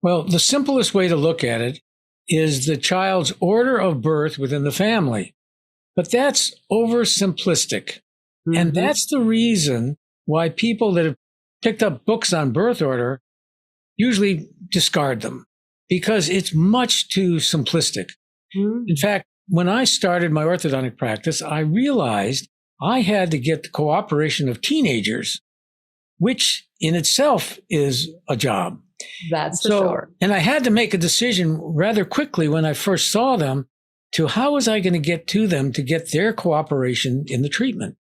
Well, the simplest way to look at it is the child's order of birth within the family. But that's oversimplistic. And that's the reason why people that have picked up books on birth order usually discard them, because it's much too simplistic. In fact, when I started my orthodontic practice, I realized I had to get the cooperation of teenagers, which in itself is a job. That's for sure. And I had to make a decision rather quickly when I first saw them to how was I going to get to them to get their cooperation in the treatment.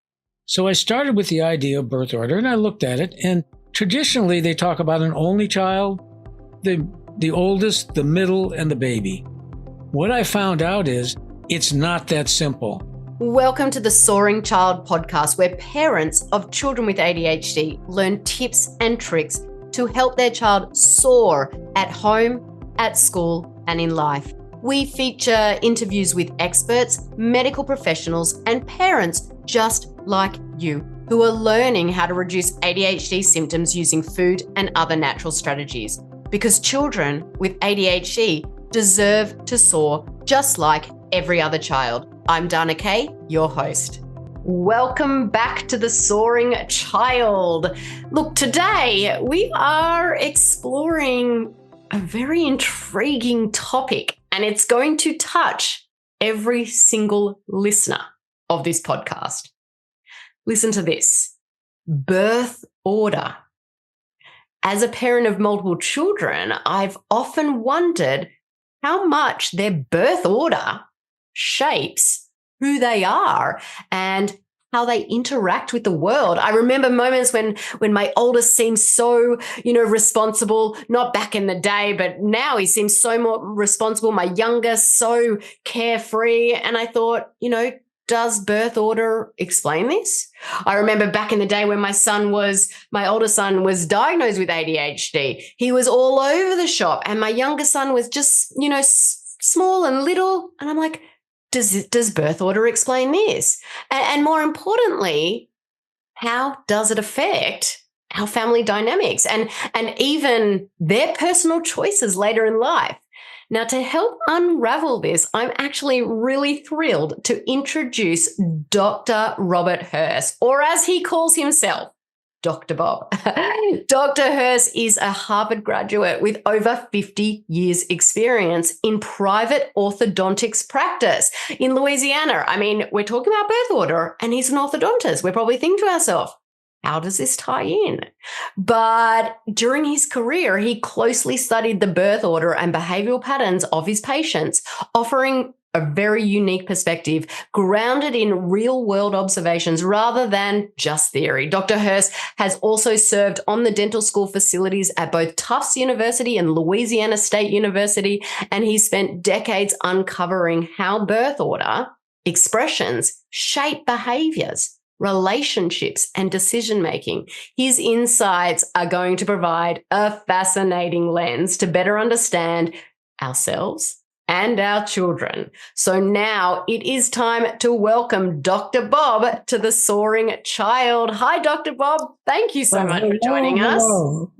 So I started with the idea of birth order, and I looked at it, and traditionally they talk about an only child, the oldest, the middle, and the baby. What I found out is it's not that simple. Welcome to the Soaring Child Podcast, where parents of children with ADHD learn tips and tricks to help their child soar at home, at school, and in life. We feature interviews with experts, medical professionals, and parents just like you who are learning how to reduce ADHD symptoms using food and other natural strategies. Because children with ADHD deserve to soar just like every other child. I'm Dana Kay, your host. Welcome back to the Soaring Child. Look, today we are exploring a very intriguing topic, and it's going to touch every single listener of this podcast. Listen to this: birth order. As a parent of multiple children, I've often wondered how much their birth order shapes who they are and how they interact with the world. I remember moments when my oldest seemed so, responsible, not back in the day, but now he seems so more responsible. My youngest, so carefree. And I thought, does birth order explain this? I remember back in the day when my oldest son was diagnosed with ADHD. He was all over the shop, and my youngest son was just, small and little. And I'm like, does birth order explain this? And more importantly, how does it affect our family dynamics and even their personal choices later in life? Now, to help unravel this, I'm actually really thrilled to introduce Dr. Robert Hurst, or as he calls himself, Dr. Bob. Dr. Hurst is a Harvard graduate with over 50 years experience in private orthodontics practice in Louisiana. I mean, we're talking about birth order, and he's an orthodontist. We're probably thinking to ourselves, how does this tie in? But during his career, he closely studied the birth order and behavioral patterns of his patients, offering a very unique perspective grounded in real-world observations rather than just theory. Dr. Hurst has also served on the dental school facilities at both Tufts University and Louisiana State University, and he spent decades uncovering how birth order expressions shape behaviors, relationships, and decision-making. His insights are going to provide a fascinating lens to better understand ourselves and our children. So now it is time to welcome Dr. Bob to the Soaring Child. Hi, Dr. Bob. Thank you so much for joining us.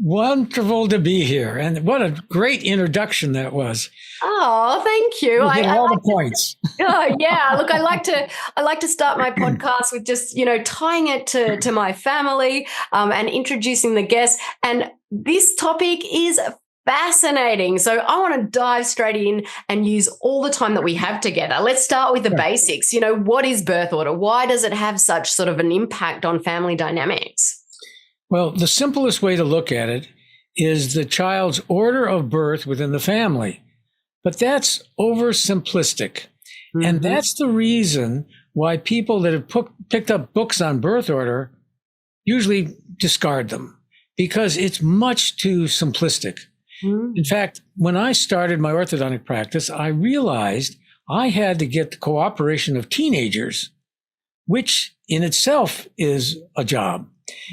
Wonderful to be here. And what a great introduction that was. Oh, thank you. You hit all the points. Oh, yeah. Look, I like to start my podcast with just, tying it to my family and introducing the guests. And this topic is fascinating. So I want to dive straight in and use all the time that we have together. Let's start with the basics. What is birth order? Why does it have such sort of an impact on family dynamics? Well, the simplest way to look at it is the child's order of birth within the family. But that's oversimplistic. And that's the reason why people that have picked up books on birth order usually discard them, because it's much too simplistic. In fact, when I started my orthodontic practice, I realized I had to get the cooperation of teenagers, which in itself is a job.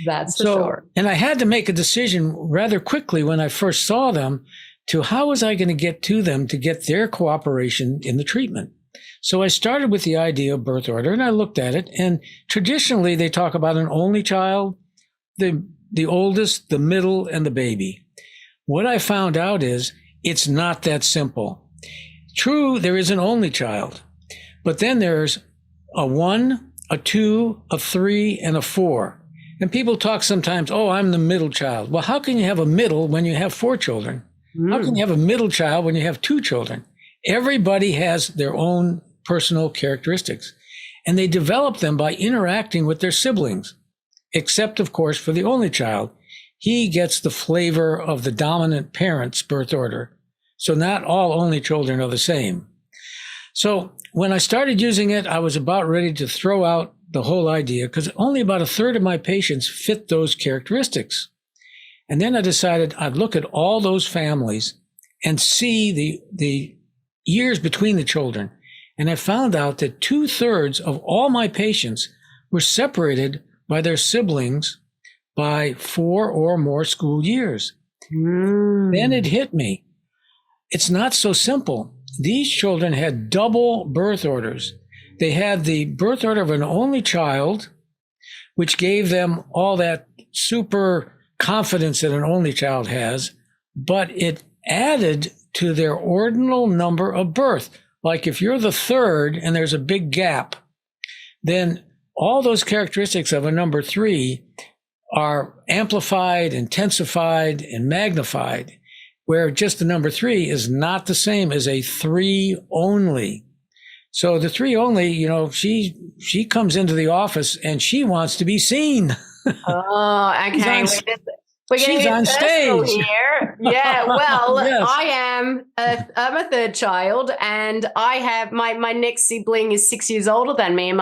That's for sure. And I had to make a decision rather quickly when I first saw them to how was I going to get to them to get their cooperation in the treatment. So I started with the idea of birth order, and I looked at it, and traditionally they talk about an only child, the oldest, the middle, and the baby. What I found out is It's not that simple. True, there is an only child, but then there's a 1, a 2, a 3, and a 4. And people talk sometimes, oh, I'm the middle child. Well, how can you have a middle when you have 4 children? How can you have a middle child when you have 2 children? Everybody has their own personal characteristics, and they develop them by interacting with their siblings, except, of course, for the only child. He gets the flavor of the dominant parent's birth order. So not all only children are the same. So when I started using it, I was about ready to throw out the whole idea because only about a third of my patients fit those characteristics. And then I decided I'd look at all those families and see the years between the children. And I found out that 2/3 of all my patients were separated by their siblings by 4 or more school years. Then it hit me. It's not so simple. These children had double birth orders. They had the birth order of an only child, which gave them all that super confidence that an only child has, but it added to their ordinal number of birth. Like if you're the third and there's a big gap, then all those characteristics of a number 3 are amplified, intensified, and magnified, where just the number 3 is not the same as a 3 only. So the 3 only, you know, she comes into the office and she wants to be seen. Oh, okay. We're going to get personal here. Yeah, well, yes. I'm a third child, and I have my next sibling is 6 years older than me, and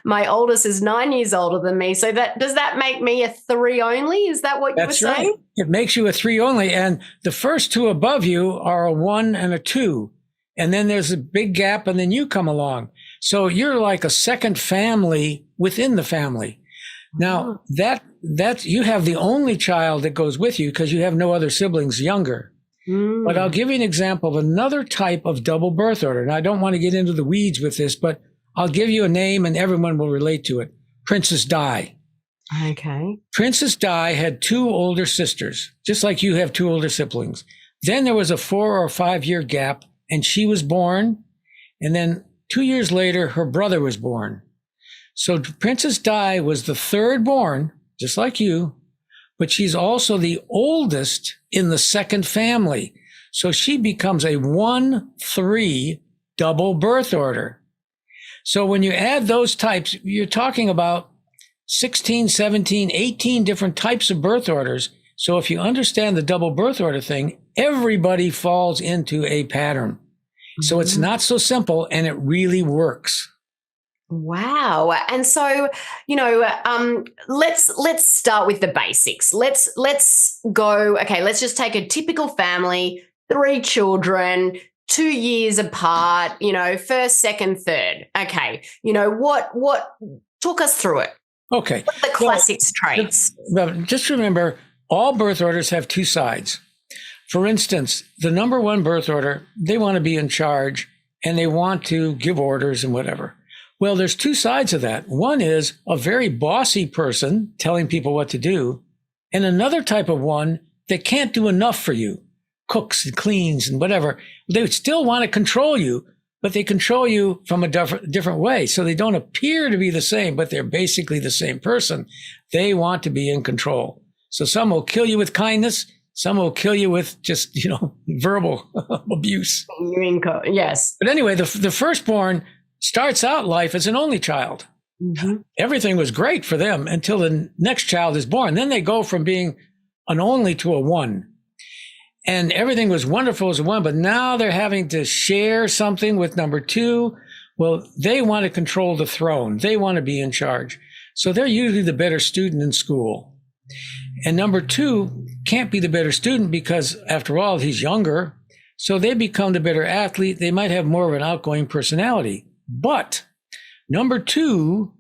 my oldest is 9 years older than me. So does that make me a 3 only? Is that what you were saying? Right. It makes you a 3 only, and the first 2 above you are a 1 and a 2, and then there's a big gap, and then you come along. So you're like a second family within the family. Now, that you have the only child that goes with you because you have no other siblings younger. But I'll give you an example of another type of double birth order. And I don't want to get into the weeds with this, but I'll give you a name and everyone will relate to it. Princess Di. Okay. Princess Di had 2 older sisters, just like you have 2 older siblings. Then there was a 4 or 5 year gap and she was born. And then 2 years later, her brother was born. So Princess Di was the third born, just like you, but she's also the oldest in the second family. So she becomes a 1-3 double birth order. So when you add those types, you're talking about 16, 17, 18 different types of birth orders. So if you understand the double birth order thing, everybody falls into a pattern. So it's not so simple, and it really works. Wow. And so, you know, let's start with the basics. Let's go, okay, let's just take a typical family, 3 children, 2 years apart, you know, first, second, third. Okay. You know, what talk us through it. Okay. What are the classic traits? Just remember, all birth orders have 2 sides. For instance, the number 1 birth order, they want to be in charge and they want to give orders and whatever. Well, there's 2 sides of that. One is a very bossy person telling people what to do, and another type of one that can't do enough for you, cooks and cleans and whatever. They would still want to control you, but they control you from a different way. So they don't appear to be the same, but they're basically the same person. They want to be in control. So some will kill you with kindness. Some will kill you with just, you know, verbal abuse. Yes. But anyway, the firstborn starts out life as an only child. Everything was great for them until the next child is born. Then they go from being an only to a 1. And everything was wonderful as a 1, but now they're having to share something with number 2. Well, they want to control the throne. They want to be in charge. So they're usually the better student in school. And number 2 can't be the better student because, after all, he's younger. So they become the better athlete. They might have more of an outgoing personality. But number 2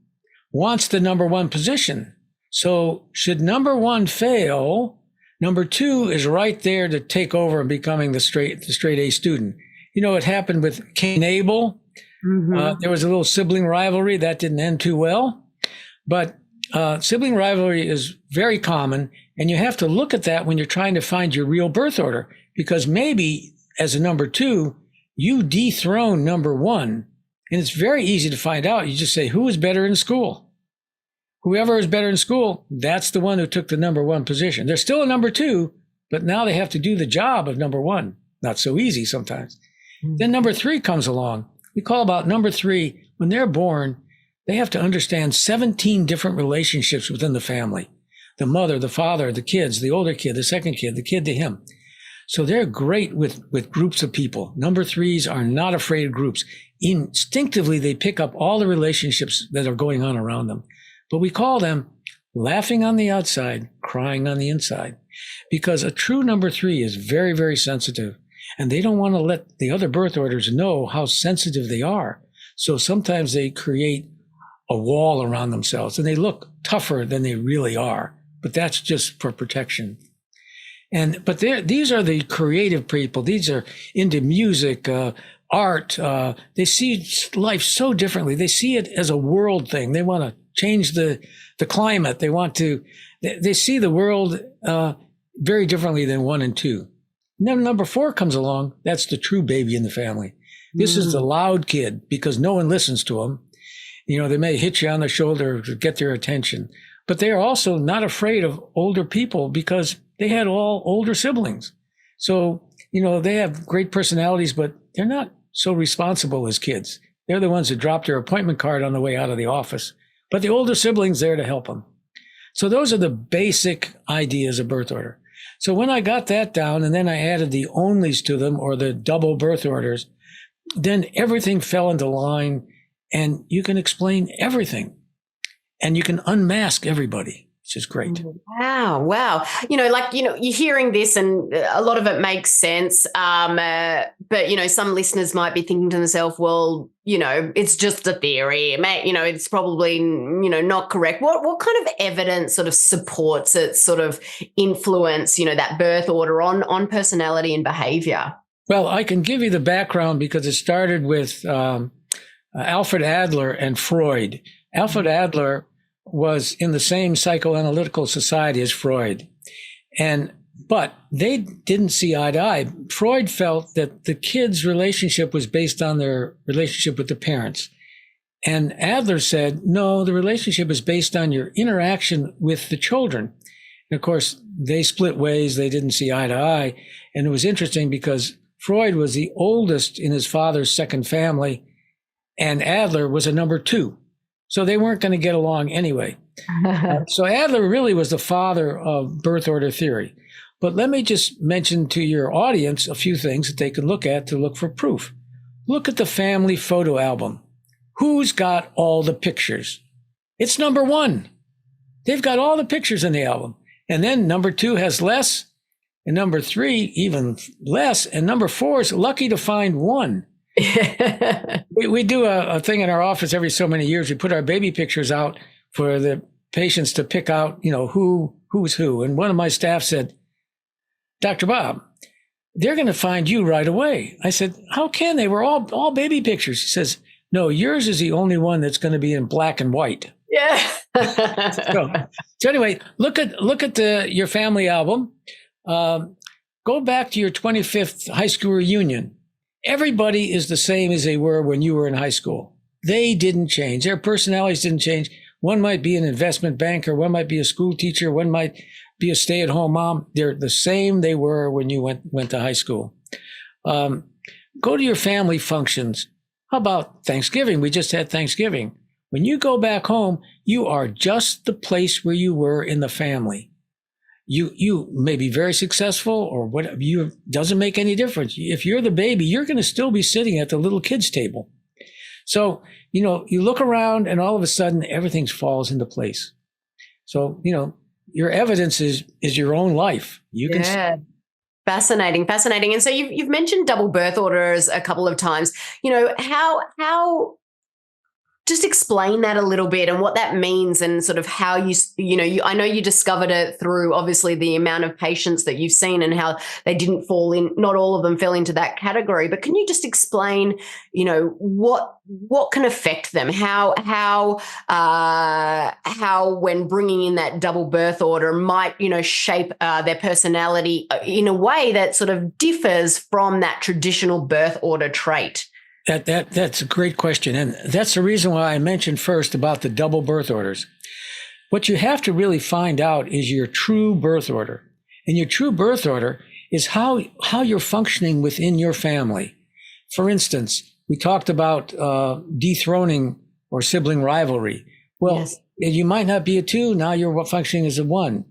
wants the number 1 position. So should number 1 fail, number 2 is right there to take over and becoming the straight A student. You know, it happened with Cain and Abel. There was a little sibling rivalry that didn't end too well. But sibling rivalry is very common, and you have to look at that when you're trying to find your real birth order, because maybe as a number two, you dethrone number one. And it's very easy to find out. You just say, who is better in school? Whoever is better in school, that's the one who took the number one position. They're still a number two, but now they have to do the job of number one. Not so easy sometimes. Then number three comes along. We call about number three, when they're born, they have to understand 17 different relationships within the family. The mother, the father, the kids, the older kid, the second kid, the kid to him. So they're great with groups of people. Number threes are not afraid of groups. Instinctively, they pick up all the relationships that are going on around them. But we call them laughing on the outside, crying on the inside. Because a true number three is very, very sensitive. And they don't want to let the other birth orders know how sensitive they are. So sometimes they create a wall around themselves and they look tougher than they really are. But that's just for protection. But these are the creative people. These are into music, art. They see life so differently. They see it as a world thing. They want to change the climate. They see the world very differently than one and two. And then number four comes along. That's the true baby in the family. This is the loud kid because no one listens to them. They may hit you on the shoulder to get their attention. But they are also not afraid of older people because they had all older siblings. So, they have great personalities, but they're not so responsible as kids. They're the ones that drop their appointment card on the way out of the office. But the older siblings there to help them. So those are the basic ideas of birth order. So when I got that down and then I added the onlys to them or the double birth orders, then everything fell into line and you can explain everything and you can unmask everybody, which is great. Wow. You're hearing this and a lot of it makes sense. But, some listeners might be thinking to themselves, well, it's just a theory. It's probably, not correct. What kind of evidence sort of supports it sort of influence, that birth order on personality and behavior? Well, I can give you the background because it started with Alfred Adler and Freud. Alfred Adler was in the same psychoanalytical society as Freud. But they didn't see eye to eye. Freud felt that the kids' relationship was based on their relationship with the parents. And Adler said, no, the relationship is based on your interaction with the children. And of course, they split ways. They didn't see eye to eye. And it was interesting because Freud was the oldest in his father's second family, and Adler was a number two. So they weren't going to get along anyway. So Adler really was the father of birth order theory. But let me just mention to your audience a few things that they can look at to look for proof. Look at the family photo album. Who's got all the pictures? It's number one. They've got all the pictures in the album. And then number two has less, and number three even less, and number four is lucky to find one. We do a thing in our office every so many years. We put our baby pictures out for the patients to pick out, who's who. And one of my staff said, Dr. Bob, they're going to find you right away. I said, how can they? We're all baby pictures. He says, no, yours is the only one that's going to be in black and white. Yeah. so anyway, look at your family album. Go back to your 25th high school reunion. Everybody is the same as they were when you were in high school. They didn't change. Their personalities didn't change. One might be an investment banker. One might be a school teacher. One might be a stay-at-home mom. They're the same they were when you went to high school. Go to your family functions. How about Thanksgiving? We just had Thanksgiving. When you go back home, you are just the place where you were in the family. You may be very successful or whatever. Doesn't make any difference. If you're the baby, you're going to still be sitting at the little kids' table. So, you look around and all of a sudden everything falls into place. So, your evidence is your own life. You can. Fascinating. And so you've mentioned double birth orders a couple of times. How just explain that a little bit and what that means and sort of how I know you discovered it through obviously the amount of patients that you've seen and how they didn't fall in, not all of them fell into that category, but can you just explain, what can affect them, how when bringing in that double birth order might, shape their personality in a way that sort of differs from that traditional birth order trait? That's a great question. And that's the reason why I mentioned first about the double birth orders. What you have to really find out is your true birth order. And your true birth order is how you're functioning within your family. For instance, we talked about dethroning or sibling rivalry. Well, yes. You might not be a 2. Now you're functioning as a 1.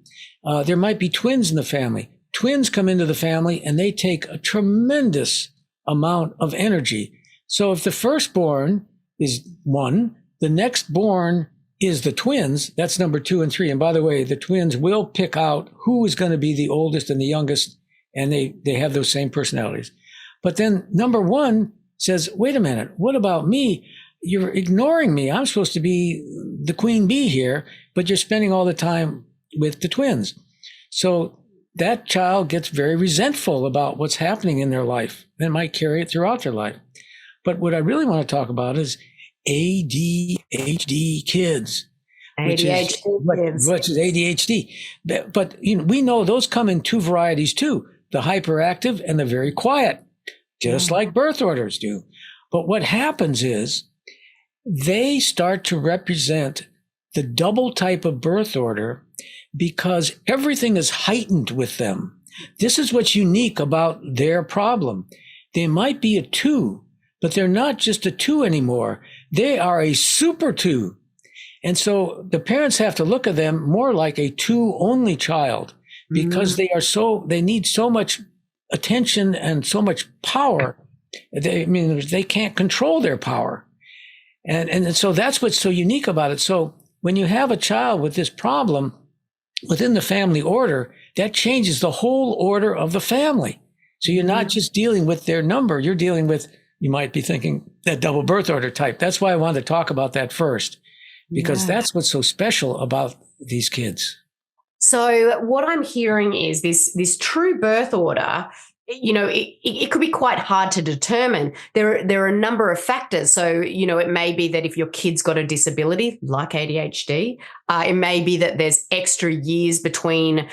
There might be twins in the family. Twins come into the family and they take a tremendous amount of energy. So if the firstborn is 1, the next born is the twins. That's number 2 and 3. And by the way, the twins will pick out who is going to be the oldest and the youngest, and they have those same personalities. But then number 1 says, wait a minute, what about me? You're ignoring me. I'm supposed to be the queen bee here, but you're spending all the time with the twins. So that child gets very resentful about what's happening in their life and might carry it throughout their life. But what I really want to talk about is ADHD kids, which is ADHD. But we know those come in 2 varieties too, the hyperactive and the very quiet, just like birth orders do. But what happens is they start to represent the double type of birth order because everything is heightened with them. This is what's unique about their problem. They might be a 2, but they're not just a 2 anymore. They are a super 2. And so the parents have to look at them more like a 2 only child because they need so much attention and so much power. They can't control their power. And so that's what's so unique about it. So when you have a child with this problem within the family order, that changes the whole order of the family. So you're not just dealing with their number, you're dealing with, you might be thinking, that double birth order type. That's why I wanted to talk about that first, because that's what's so special about these kids. So what I'm hearing is this true birth order, it could be quite hard to determine. There are a number of factors. So, it may be that if your kid's got a disability like ADHD, it may be that there's extra years between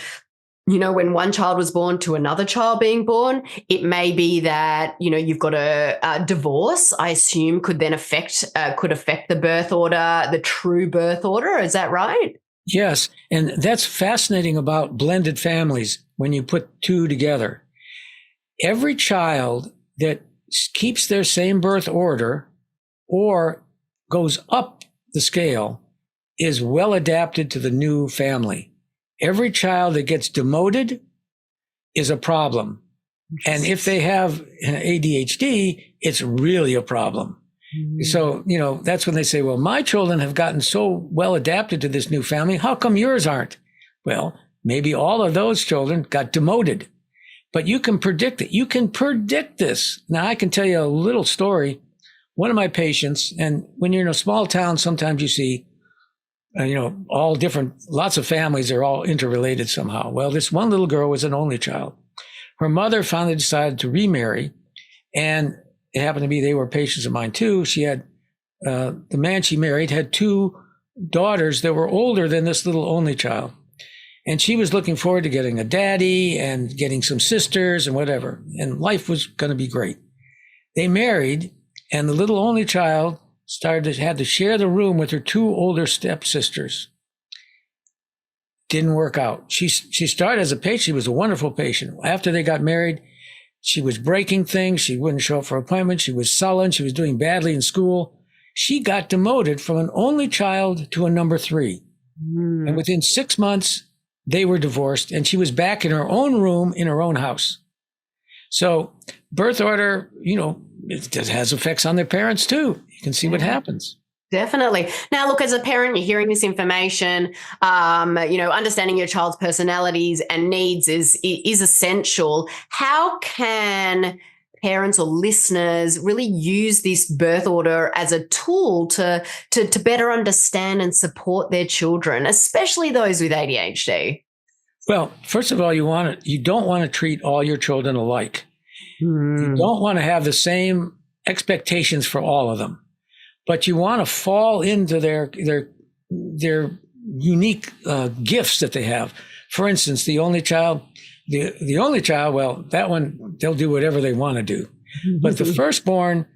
when one child was born to another child being born. It may be that, you've got a divorce, I assume, could then affect the birth order, the true birth order. Is that right? Yes. And that's fascinating about blended families when you put 2 together. Every child that keeps their same birth order or goes up the scale is well adapted to the new family. Every child that gets demoted is a problem. And if they have ADHD, it's really a problem. So, that's when they say, well, my children have gotten so well adapted to this new family. How come yours aren't? Well, maybe all of those children got demoted. But you can predict it. You can predict this. Now, I can tell you a little story. One of my patients, and when you're in a small town, sometimes you see all different, lots of families are all interrelated somehow. Well, this one little girl was an only child. Her mother finally decided to remarry, and it happened to be they were patients of mine too. She had, the man she married had 2 daughters that were older than this little only child. And she was looking forward to getting a daddy and getting some sisters and whatever. And life was going to be great. They married, and the little only child had to share the room with her 2 older stepsisters. Didn't work out. She started as a patient. She was a wonderful patient. After they got married, she was breaking things. She wouldn't show up for appointments. She was sullen. She was doing badly in school. She got demoted from an only child to a number 3. And within 6 months, they were divorced, and she was back in her own room in her own house. So birth order, it has effects on their parents too. You can see what happens. Definitely. Now, look, as a parent, you're hearing this information, understanding your child's personalities and needs is essential. How can parents or listeners really use this birth order as a tool to better understand and support their children, especially those with ADHD? Well, first of all, you don't want to treat all your children alike. You don't want to have the same expectations for all of them, but you want to fall into their unique gifts that they have. For instance, the only child, well, that one, they'll do whatever they want to do. But the firstborn,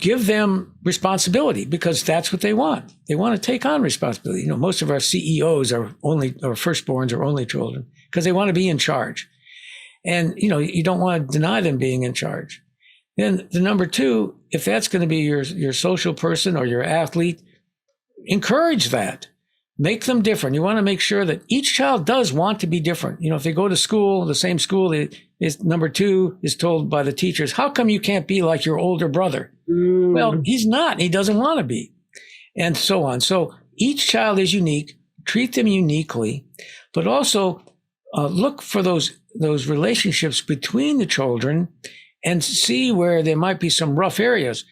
give them responsibility because that's what they want. They want to take on responsibility. Most of our CEOs or firstborns are only children because they want to be in charge. And, you don't want to deny them being in charge. Then the number two, if that's going to be your social person or your athlete, encourage that. Make them different. You want to make sure that each child does want to be different. If they go to school, the same school, number two is told by the teachers, how come you can't be like your older brother? Well, he's not. He doesn't want to be. And so on. So each child is unique. Treat them uniquely, but also look for those relationships between the children and see where there might be some rough areas.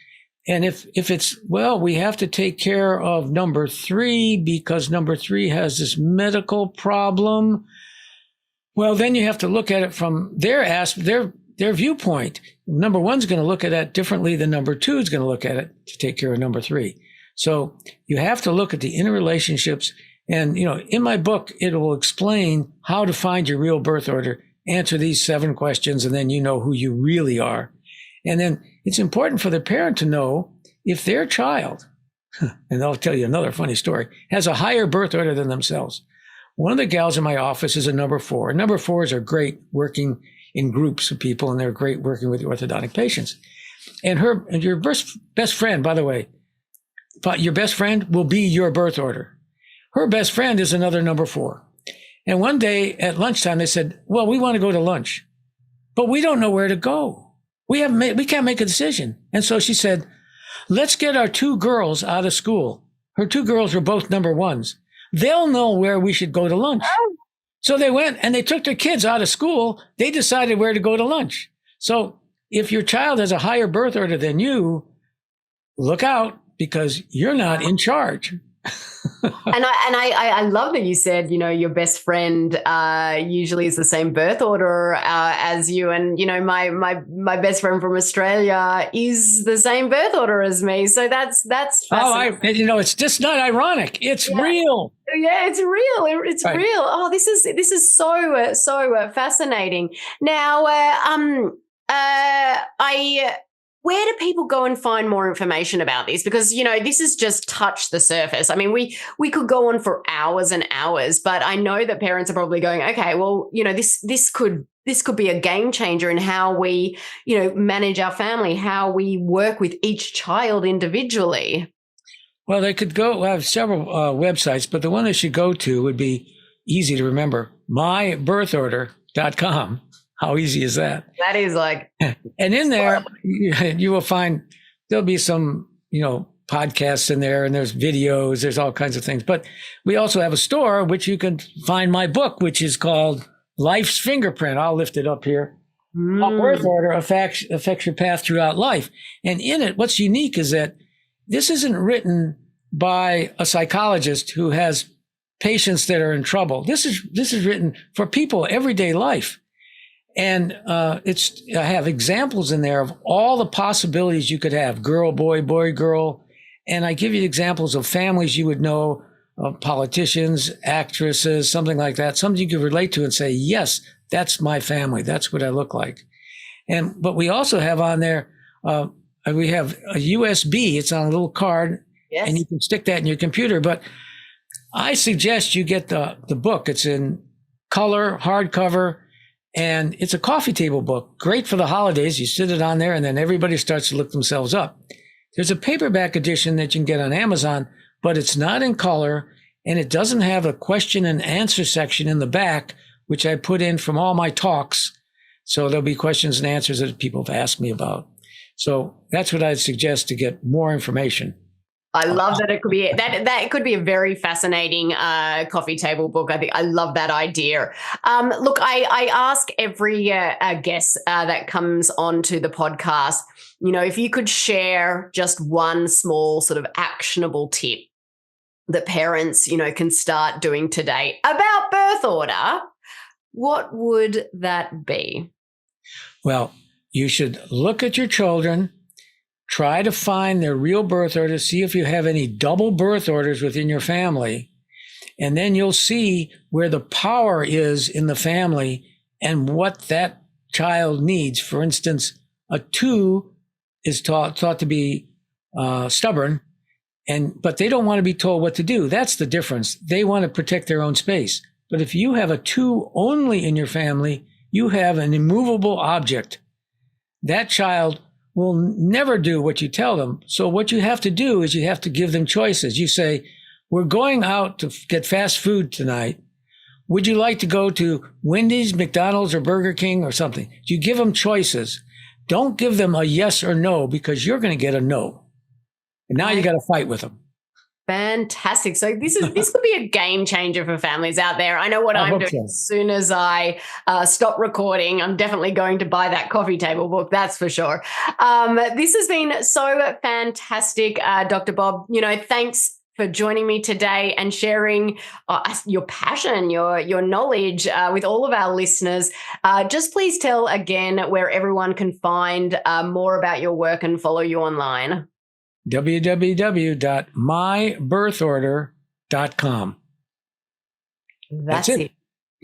And if it's, we have to take care of number three because number three has this medical problem. Well, then you have to look at it from their viewpoint. Number one's going to look at that differently than number two is going to look at it to take care of number three. So you have to look at the interrelationships. And, in my book, it will explain how to find your real birth order, answer these 7 questions, and then you know who you really are. And then it's important for the parent to know if their child, and I'll tell you another funny story, has a higher birth order than themselves. One of the gals in my office is a number 4. And number 4s are great working in groups of people, and they're great working with orthodontic patients. And your best friend, by the way, your best friend will be your birth order. Her best friend is another number 4. And one day at lunchtime, they said, well, we want to go to lunch, but we don't know where to go. We can't make a decision. And so she said, let's get our 2 girls out of school. Her 2 girls were both number 1s. They'll know where we should go to lunch. So they went and they took their kids out of school. They decided where to go to lunch. So if your child has a higher birth order than you, look out because you're not in charge. And I love that you said, your best friend usually is the same birth order as you. And, my best friend from Australia is the same birth order as me. So that's fascinating. It's just not ironic. It's real. Yeah, it's real. It's right. Real. Oh, this is so fascinating. Now, where do people go and find more information about this? Because, this has just touched the surface. I mean, we could go on for hours and hours, but I know that parents are probably going, okay, well, this could be a game changer in how we, manage our family, how we work with each child individually. Well, they could have several websites, but the one they should go to would be easy to remember, mybirthorder.com. How easy is that? That is like. And in there, you will find there'll be some, podcasts in there, and there's videos, there's all kinds of things. But we also have a store, which you can find my book, which is called Life's Fingerprint. I'll lift it up here. How birth order affects your path throughout life. And in it, what's unique is that this isn't written by a psychologist who has patients that are in trouble. This is written for people, everyday life. And I have examples in there of all the possibilities you could have, girl, boy, boy, girl. And I give you examples of families you would know, of politicians, actresses, something like that, something you could relate to and say, yes, that's my family. That's what I look like. But we also have on there, we have a USB. It's on a little card, yes, and you can stick that in your computer. But I suggest you get the book. It's in color, hardcover. And it's a coffee table book, great for the holidays. You sit it on there and then everybody starts to look themselves up. There's a paperback edition that you can get on Amazon, but it's not in color and it doesn't have a question and answer section in the back, which I put in from all my talks. So there'll be questions and answers that people have asked me about. So that's what I'd suggest to get more information. I love that. It could be that could be a very fascinating coffee table book. I love that idea. Look, I ask every guest that comes onto the podcast, if you could share just one small sort of actionable tip that parents, can start doing today about birth order, what would that be? Well, you should look at your children, try to find their real birth order, see if you have any double birth orders within your family, and then you'll see where the power is in the family and what that child needs. For instance, a 2 is thought to be stubborn, but they don't want to be told what to do. That's the difference. They want to protect their own space. But if you have a 2 only in your family, you have an immovable object. That child will never do what you tell them. So what you have to do is you have to give them choices. You say, we're going out to get fast food tonight. Would you like to go to Wendy's, McDonald's, or Burger King or something? You give them choices. Don't give them a yes or no, because you're going to get a no. And now you got to fight with them. Fantastic. So this could be a game changer for families out there. I know what I'm doing. So. As soon as I stop recording, I'm definitely going to buy that coffee table book. That's for sure. This has been so fantastic, Dr. Bob. Thanks for joining me today and sharing your passion, your knowledge with all of our listeners. Just please tell again where everyone can find more about your work and follow you online. www.mybirthorder.com. That's it.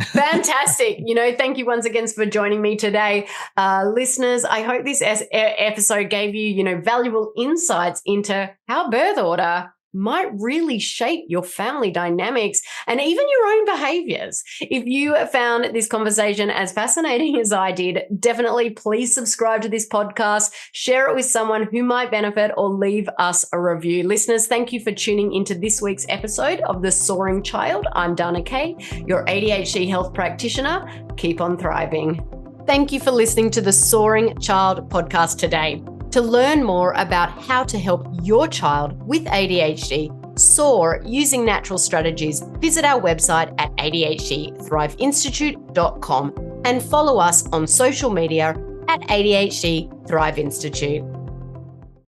Fantastic. Thank you once again for joining me today. Listeners, I hope this episode gave you, valuable insights into how birth order might really shape your family dynamics and even your own behaviors. If you found this conversation as fascinating as I did, definitely please subscribe to this podcast, share it with someone who might benefit, or leave us a review. Listeners, thank you for tuning into this week's episode of The Soaring Child. I'm Dana Kay, your ADHD health practitioner. Keep on thriving. Thank you for listening to the Soaring Child podcast today. To learn more about how to help your child with ADHD soar using natural strategies, visit our website at ADHDthriveinstitute.com and follow us on social media at ADHD Thrive Institute.